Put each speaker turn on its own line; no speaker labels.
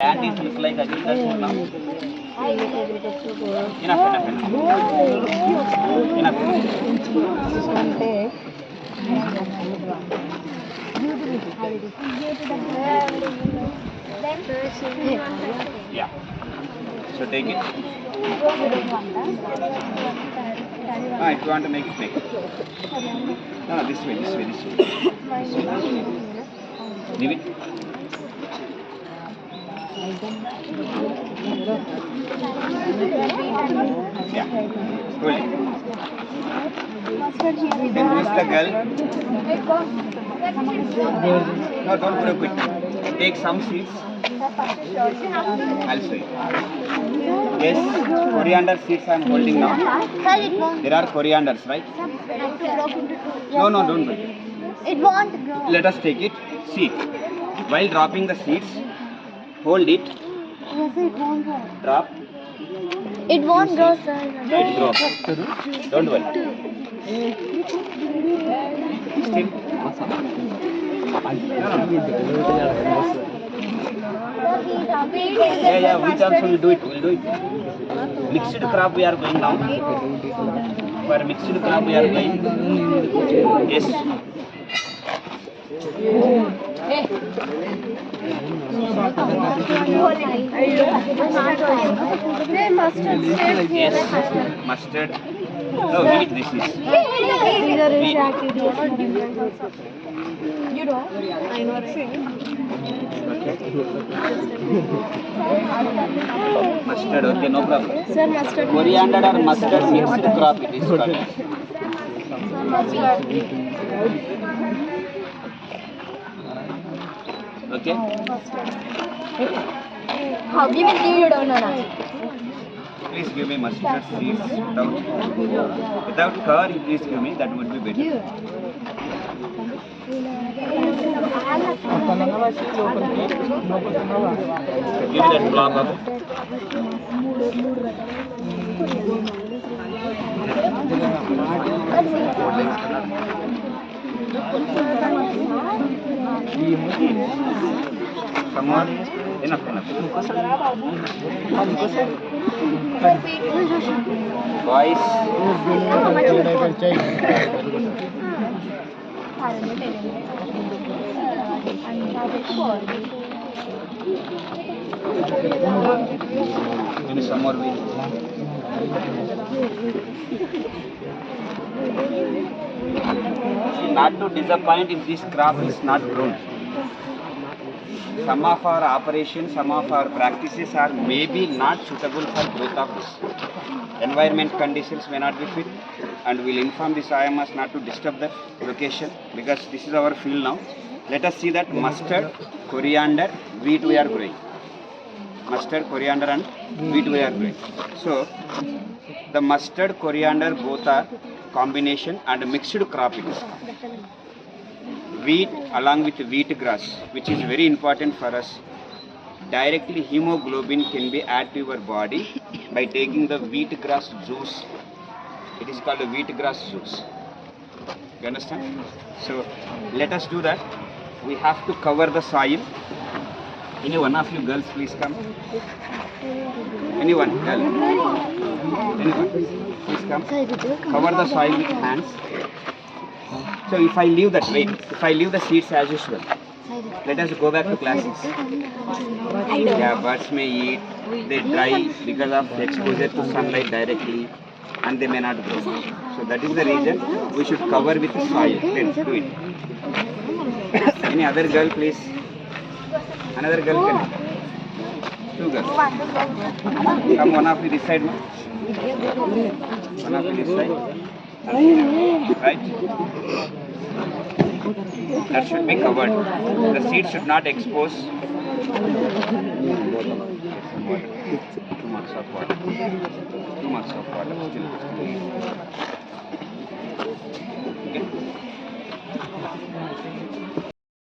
And it looks like agriculture now. Enough. Yeah. So take it. If you want to make it, make it. No, this way. Leave it. Yeah. Hold it. Then who's the girl? No, don't put a quick. Take some seeds. I'll show you. Yes, coriander seeds I am holding now. There are corianders, right? No, don't break.
It won't grow.
Let us take it. See, while dropping the seeds, hold it.
Yes, it won't grow.
Drop.
It won't grow, sir.
It drops. Don't worry. Still. Yeah, which also will do it. Mixed crop we are going now. For mixed crop we are going. Yes. Yes, mustard. No, wheat this is. Wheat.
You know, I know.
Mustard, okay, no problem.
Sir, mustard.
Coriander or mustard mixed crop it is called. Okay?
How give it to you, don't know.
Please give me mustard seeds without curd. Please give me, that would be better. Give me that block of some more. Enough. Boys. Maybe some more wheat. Not to disappoint if this crop is not grown. Some of our operations, some of our practices are maybe not suitable for growth of this. Environment conditions may not be fit, and we'll inform this IMS not to disturb the location because this is our field now. Let us see that mustard, coriander, wheat we are growing. Mustard, coriander and wheat we are growing. So, the mustard, coriander both are combination and mixed crop it is. Wheat along with wheat grass, which is very important for us. Directly hemoglobin can be added to your body by taking the wheat grass juice. It is called a wheat grass juice. You understand? So let us do that. We have to cover the soil. Any one of you girls please come. Anyone girl? Anyone? Please come. Cover the soil with hands. So if I leave that, wait, if I leave the seeds as usual, let us go back to classes. Yeah, birds may eat, they dry because of exposure to sunlight directly and they may not grow. So that is the reason we should cover with soil. Let's do it. Any other girl please? Another girl can. Two girls. Come one of you this side. One of you this side. Right? That should be covered. The seed should not expose. 2 marks of water. 2 marks of water. Still.